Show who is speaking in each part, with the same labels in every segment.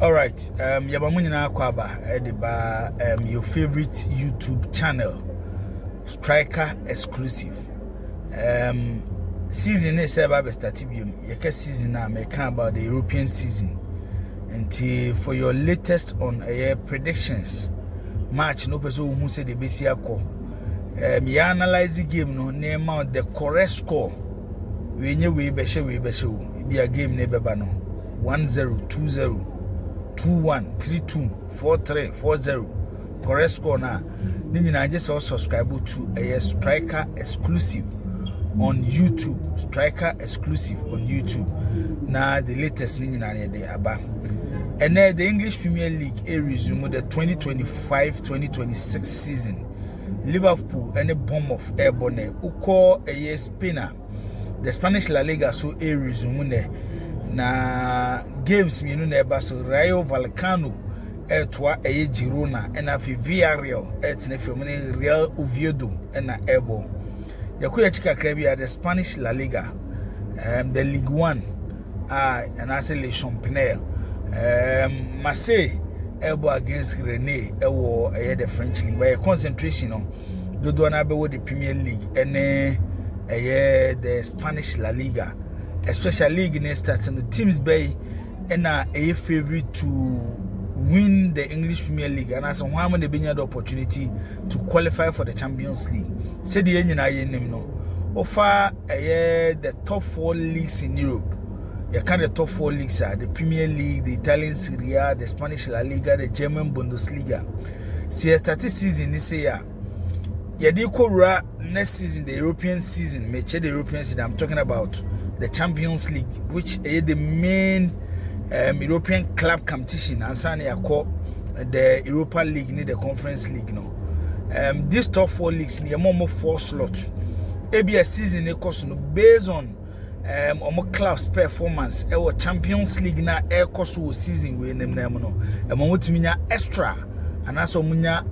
Speaker 1: All right. Yabamunyina kwaba ediba your favorite YouTube channel, Striker exclusive. Season is about statibium. Yeka season na make about the European season. And for your latest on predictions, match no person who said the BCA. Me analyze the game no name out the correct score. We knew we be be a game neighbor no 1-0, 2-0. 2-1, 3-2, 4-3, 4-0. Correct score na. Nina just also subscribe to a Striker exclusive on YouTube. Striker exclusive on YouTube. Na the latest Nina de aba. And then the English Premier League resume the 2025-2026 season. Liverpool and the Bournemouth airborne. Uko a spinner. The Spanish La Liga so resume there. Na games minu na eba so Rayo Vallecano etwa Girona na fi Villarreal etne fi Real Oviedo na ebo yakuya chika krabia the Spanish La Liga the Ligue 1 and I say Le Championnat Marseille ebo against Rennes ewo the French League by concentration on do na be with the Premier League and the Spanish La Liga. Especially league in starting the teams bay and a favorite to win the English Premier League and as one when they been the opportunity to qualify for the Champions League. Said the engine I name no offer the top 4 leagues in Europe. You can the top 4 leagues are the Premier League, the Italian Serie A, the Spanish La Liga, the German Bundesliga. See started season this year. Yadiko next season, the European season, the European season. I'm talking about the Champions League, which is the main European club competition, and the Europa League, the Conference League. No, these top 4 leagues near more 4 slots. Maybe a season cost based on club's performance. Our Champions League na cost season we name no. Munya extra, and also munya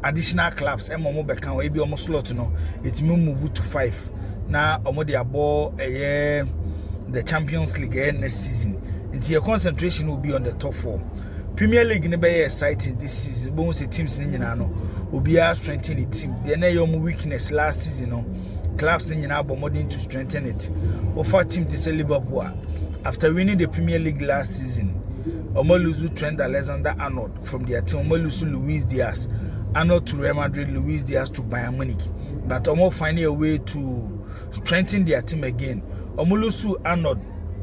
Speaker 1: additional clubs. Can we be almost slot no? It may move to 5. Now, the above the Champions League next season. Until your concentration will be on the top 4. Premier League never exciting this season. Both the teams in will be strengthening the team. They know your weakness last season. No clubs in Bombarding to strengthen it. Offer team to say Liverpool after winning the Premier League last season. Omoluzu Trent Alexander-Arnold from their team. Omoluzu Luis Diaz. Arnold to Real Madrid, Luis Diaz to Bayern Munich. But Omo finding a way to strengthen their team again. Omolusu Arnold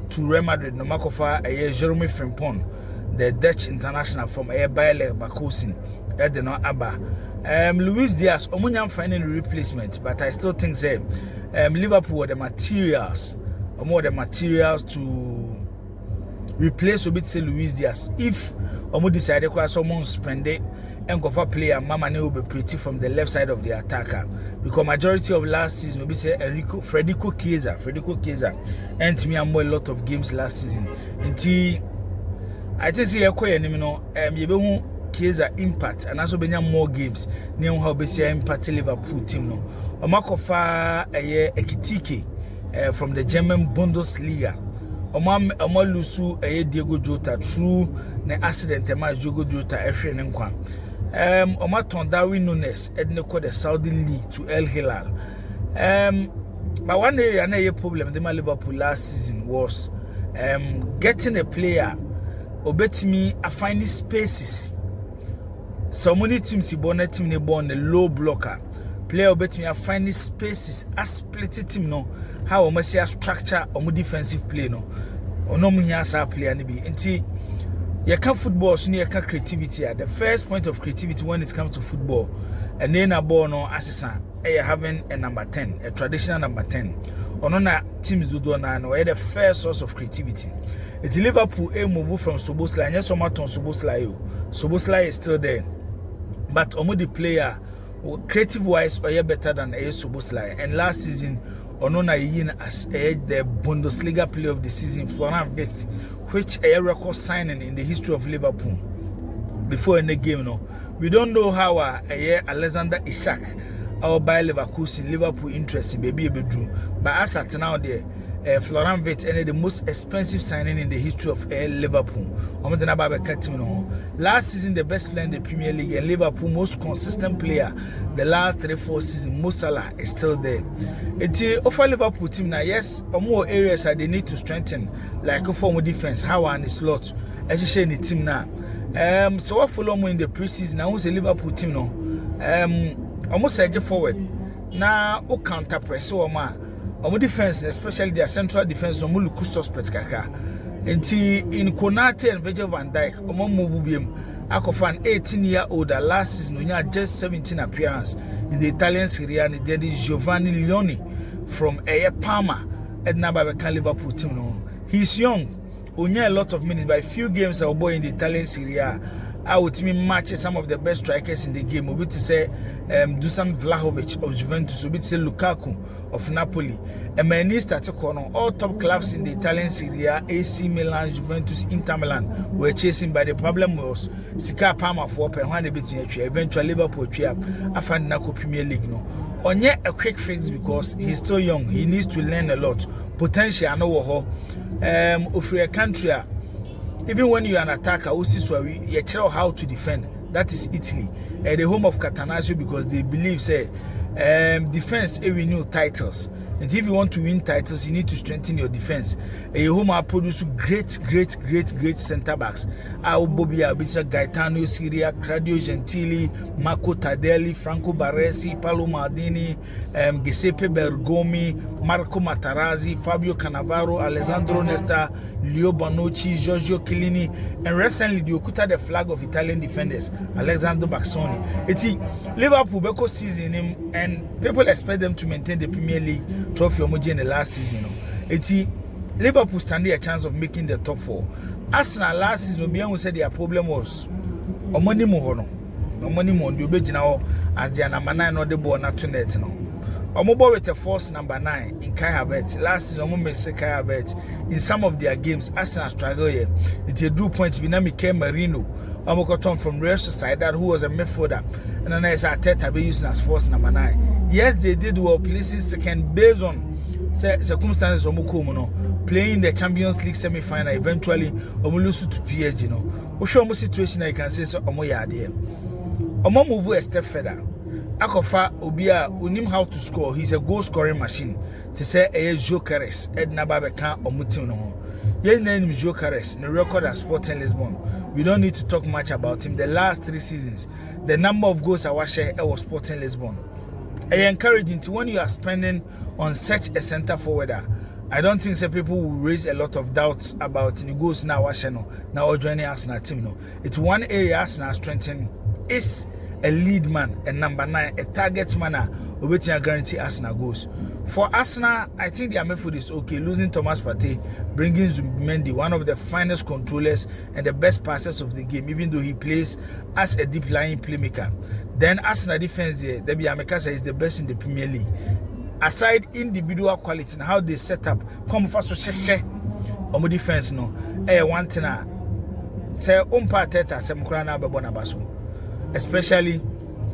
Speaker 1: to Real Madrid, no makofa Jeremy Frimpong, the Dutch international from Bayer Leverkusen, no Abba. Luis Diaz, Omunyam finding a replacement, but I still think say Liverpool were the materials, or more the materials to replace a bit say Luis Diaz. If Omo decided to someone spend it and go for player Mama will be pretty from the left side of the attacker, because majority of last season will be say Federico Chiesa, and me and a lot of games last season. Until I think see you be Chiesa impact and also be more games. Near how be say impact Liverpool team no. Omakofa Ekitike from the German Bundesliga. Lusu Diego Jota through the accident Diogo Jota efre nkwa. Omaton Darwin Nunes edneko the Saudi League to El Hilal. But one area na problem the Liverpool last season was getting a player obetimi a finding spaces. So many teams ibona team ne born the low blocker. Player obetimi a finding spaces a split team no how almost structure or defensive play no or no muhiasa player ni be nti you can football so you can creativity at the first point of creativity when it comes to football and then a ball no assistant having a number 10 a traditional number 10 or no teams do na no the first source of creativity. It's Liverpool move from Szoboszlai and yes Somaton Szoboszlai is still there, but the player creative wise or better than Szoboszlai. And last season Onona yin as the Bundesliga player of the season Florian Wirtz, which a record signing in the history of Liverpool. Before in the game no, we don't know how Alexander Isak our Bayer Leverkusen Liverpool interest in baby bedroom, but as at now there Florian Wirtz and the most expensive signing in the history of Liverpool. Last season, the best player in the Premier League, and Liverpool most consistent player. The last 3-4 seasons, Mo Salah is still there. It's offer Liverpool team now. Yes, more areas that they need to strengthen, like a form of defense, how and the slot. As you say in the team now. So I follow me in the preseason. Now who's a Liverpool team now? Almost edge forward. Now o counter press or ma. Omo defense, especially their central defense, omo look suspect kaka. Enti in Konate and Virgil van Dijk, omo move biem. Akofan 18-year-old last season, onya just 17 appearance in the Italian Serie A. And then is Giovanni Leoni from Parma. Edna Babekan Liverpool team no. He's young. Onya a lot of minutes, by few games our boy in the Italian Serie A. I would match some of the best strikers in the game. We to say Dusan Vlahovic of Juventus, we to say Lukaku of Napoli. And many started corner all top clubs in the Italian Serie A, AC Milan, Juventus, Inter Milan were chasing, by the problem was Sika Parma for when they beat eventually Liverpool I found Nako Premier League no. On yet a quick fix because he's still young. He needs to learn a lot. Potential I know if you're a country. Even when you are an attacker, you know how to defend. That is Italy, the home of Catanaccio, because they believe say defense every new titles. And if you want to win titles, you need to strengthen your defense. Your home are produce great center backs. Bobia, Bisa, Gaetano, Syria, Claudio Gentili, Marco Tardelli, Franco Baresi, Paolo Maldini, Giuseppe Bergomi, Marco Materazzi, Fabio Cannavaro, Alessandro Nesta, Leo Bonucci, Giorgio Chiellini, and recently the Okuta the flag of Italian defenders, Alessandro Baxoni. It's Liverpool Beko season him, and people expect them to maintain the Premier League trophy in the last season. It's Liverpool standing a chance of making the top 4. Arsenal last season, Obiang said their problem was money more. Money more, as their number 9 or the ball not to net. Omobo with the force number 9 in Kai Havertz. Last season, Omo say Kai Havertz in some of their games, Arsenal struggle here. It's a drew points. Binami Marino, Omokoton from Real Sociedad, who was a midfielder, and then as Arteta be using as force number 9. Yes, they did well, placing second based on circumstances. Omokomo playing the Champions League semi-final. Eventually, Omo lose to PSG. No, Oshomo situation you can say so. Omo yade. Omo move a step further. Akofa Obia unim how to score. He's a goal scoring machine. To say a Jokeres Edna Babeka Omutim no. His name is Jokeres. The record at Sporting Lisbon. We don't need to talk much about him. The last 3 seasons, the number of goals I was Sporting Lisbon. I encourage you to, when you are spending on such a center forwarder, I don't think some people will raise a lot of doubts about the goals now. Now joining Arsenal team no. It's one area Arsenal strengthen is a lead man, a number 9, a target manner, waiting to guarantee Arsenal goals. For Arsenal, I think their midfield is okay. Losing Thomas Partey, bringing Zubimendi, one of the finest controllers and the best passers of the game, even though he plays as a deep lying playmaker. Then Arsenal defense there, Debbie Amekasa is the best in the Premier League. Aside individual quality and how they set up, come for so on defense no. One thing say Teta Semkrana Babona Basu. Especially,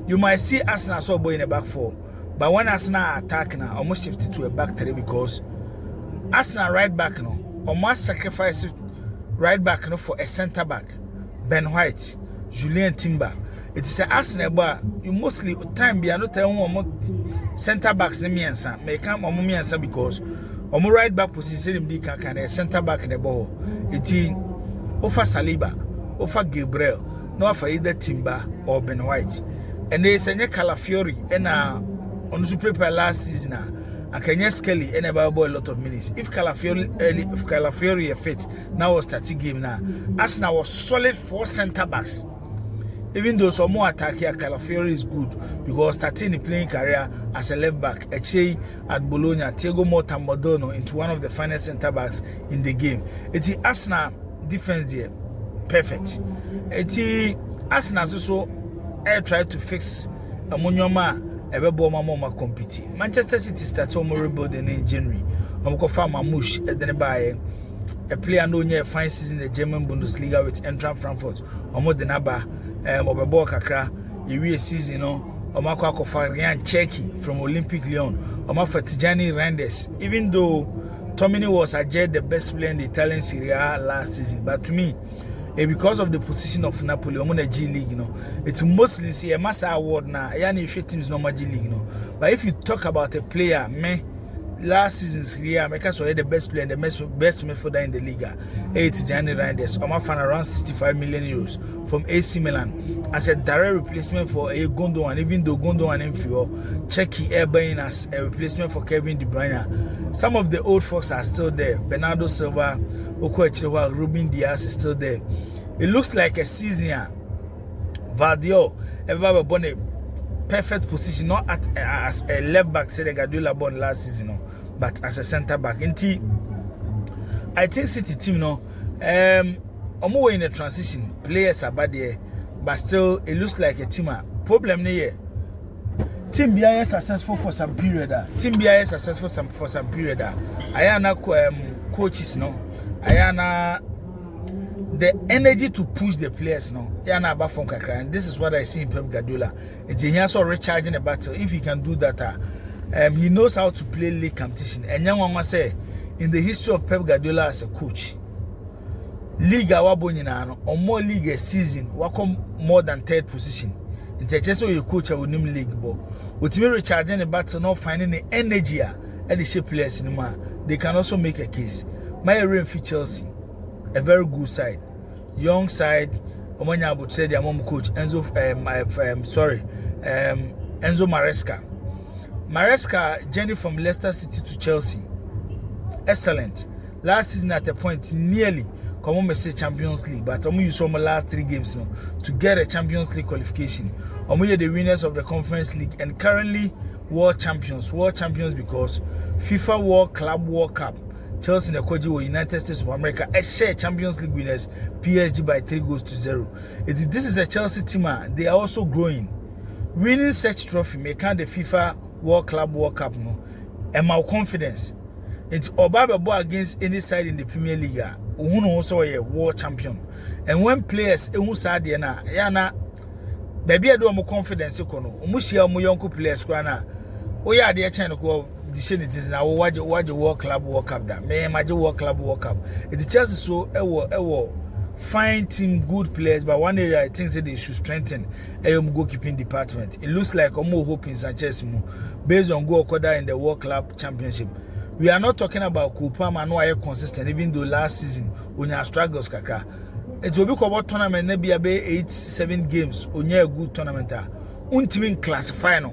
Speaker 1: you might see Arsenal so boy in a back 4, but when Arsenal attack now, almost shifted to a back 3 because Arsenal right back now, almost sacrifice right back now for a center back, Ben White, Julien Timber. It is a Arsenal, but you mostly time be not center backs in Miansa, may come on Miansa because on right back position in the can a center back in the ball. It is offer Saliba, offer Gabriel. No for either Timber or Ben White. And they say Calafiori and on the paper last season and Kenya Skelly and about a lot of minutes. If Calafiori fit, now was 30 game now. Arsenal was solid 4 center backs. Even though some more attack here, Calafiori is good because starting the playing career as a left back, Eche at Bologna, Thiago Motta Modono into one of the finest center backs in the game. It's the Arsenal defense there. Perfect. Eti Arsenal so try to fix Amonyoma Ebebo Mama compete. Manchester City starts on rebuilding in January. Amkofa Mamouche and then buy a player no near fine season in the German Bundesliga with Eintracht Frankfurt. Omo Denaba Obebo Kakra year season no Omako Akofa Ryan Cherki from Olympic Lyon. Oma Fatijani Randers. Even though Tomini was adjudged the best player in the Italian Serie A last season, but to me, because of the position of Napoli, I'm on a G League, it's mostly see a Massa award now. Yani teams no G League, But if you talk about a player, last season's Serie A, because the best player and the best midfielder in the league, 8 Gianni Reinders, around 65 million euros from AC Milan as a direct replacement for a Gundogan, even though Gundogan and Fio, Czechia Airbain as a replacement for Kevin De Bruyne. Some of the old folks are still there. Bernardo Silva, Okoechiwa, Ruben Diaz is still there. It looks like a season. Vardio, everybody born a perfect position, not as a left back, say the Guardiola born last season, but as a centre back. I think City team, I'm in a transition. Players are bad there, but still it looks like a team. Problem here. Team BI successful for some period. Team BI successful for some period. Ayana coaches, Ayana the energy to push the players, Ayana about from Kakra, and this is what I see in Pep Guardiola. It's he also recharging a battle. If he can do that, he knows how to play league competition. And young one say, in the history of Pep Guardiola as a coach, league awabonyina or more league a season, welcome more than third position. In just so you coach with him league ball. With me recharging the battle, not finding the energy at the shape players in the they can also make a case. My area for Chelsea, a very good side, young side. Omanya would say their mom coach Enzo Maresca. Maresca journey from Leicester City to Chelsea. Excellent. Last season at a point nearly come say Champions League, but use some last 3 games to get a Champions League qualification. Are the winners of the Conference League and currently world champions because FIFA World Club World Cup. Chelsea and Koji were United States of America share Champions League winners PSG by 3-0. This is a Chelsea team. They are also growing. Winning such trophy may count the FIFA World Club World Cup and my confidence. It's Obaba against any side in the Premier League. Who also a world champion. And when players who said yana baby I do more confidence umushia mu young players kwana oya de chance ko the shine it is now watch World Club World Cup that me imagine World Club World Cup it just so ewo fine team good players but one area I think they should strengthen goalkeeping department. It looks like omo hope in Sanchez based on goal order in the World Club Championship. We are not talking about Kupama no are consistent even though last season when you struggles kaka. It will be about tournament maybe about 8-7 games on a good tournament. Untimin classify no.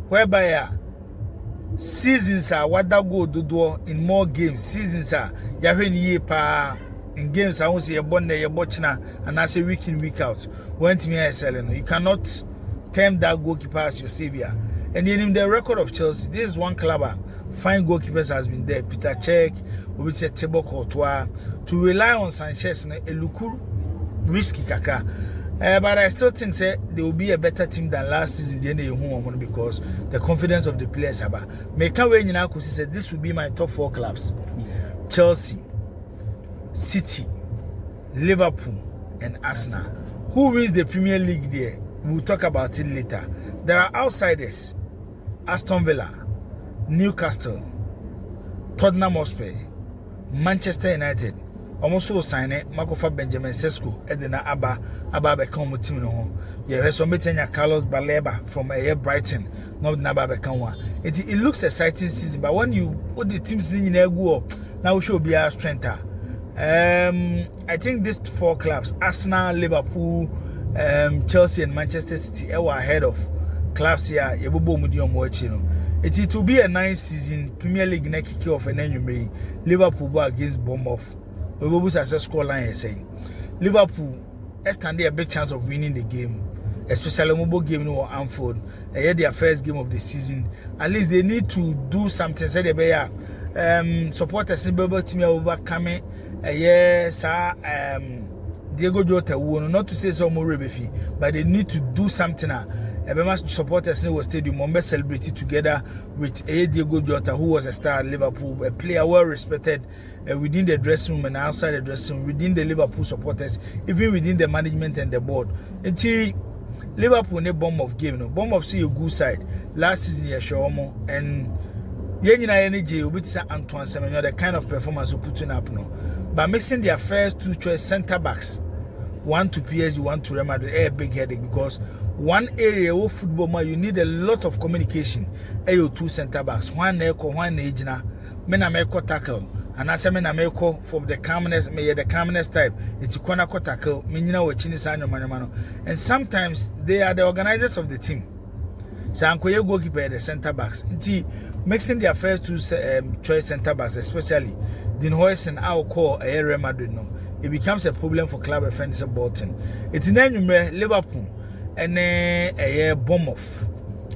Speaker 1: Whereby seasons are what that go do in more games. Seasons are yahwen ye pa in games I won't see a bond there watching and I say week in week out. When to me I selling. You cannot term that goalkeeper as your savior. And then in the record of Chelsea, this is one club. Fine goalkeepers has been there. Peter Cech, we say Thibaut Courtois. To rely on Sanchez, a look risky kaka. But I still think say they will be a better team than last season because the confidence of the players have. Make way in Akusi said this will be my top 4 clubs: Chelsea, City, Liverpool, and Arsenal. Who wins the Premier League there? We'll talk about it later. There are outsiders: Aston Villa, Newcastle, Tottenham Hotspur, Manchester United. Almost sign it. Makofa Benjamin Sesko. Edna Abba become team no. Yeah, so meeting Carlos Baleba from Brighton. Not Naba Bekanwa. It looks exciting season, but when you put the teams in go now we should be our strength. I think these 4 clubs: Arsenal, Liverpool, Chelsea, and Manchester City are ahead of clubs here. It will be a nice season. Premier League next kick off and then you may Liverpool against Bournemouth. We will be a score line saying Liverpool stand a big chance of winning the game, especially mobile game no Anfield. Their first game of the season. At least they need to do something. Say they be supporters in Bible team overcoming Diego Jota won, not to say so more rebefi, but they need to do something. Supporters in the stadium celebrated together with Diego Jota, who was a star at Liverpool, a player well respected within the dressing room and outside the dressing room, within the Liverpool supporters, even within the management and the board. Until Liverpool in a bomb of game, no bomb of see a good side last season, and Yenina energy will be Antoine Semenyo, the kind of performance we putting up no. But mixing their first two choice centre backs, one to PSG, one to Real Madrid, a big headache because one area of football man, you need a lot of communication. Two centre backs, one echo, one agina, mena meko tackle, and as I mena meko from the calmness, may the calmness type, it's corner tackle, minina or chinisano manamano. And sometimes they are the organizers of the team. So Ankoye goalkeeper the centre backs. Mixing their first two choice centre backs, especially Dean Hoyce and our call a Real Madrid no. It becomes a problem for club defenders of Bolton. It's in Liverpool and a Bournemouth.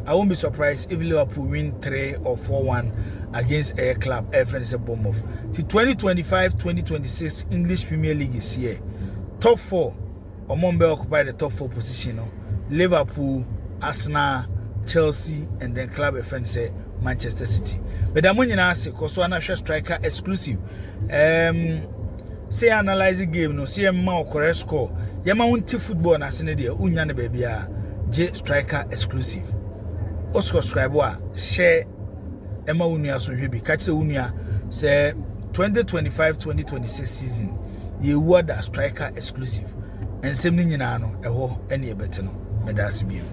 Speaker 1: I won't be surprised if Liverpool win 3 or 4-1 against a club defenders of Bournemouth. The 2025-2026 English Premier League is here. Top 4 Omombe occupy the top 4 position. No? Liverpool, Arsenal, Chelsea, and then club defenders Manchester City. But I'm going to say, because one striker exclusive. Say analyze the game, no, see a more correct score. Yama won't football na senede, unyane baby J striker exclusive. Oscar subscribe share Emma Unia so you be catch the Unia say 2025-2026 season. Ye word striker exclusive. And same thing no, eho any better no. Medasi bio.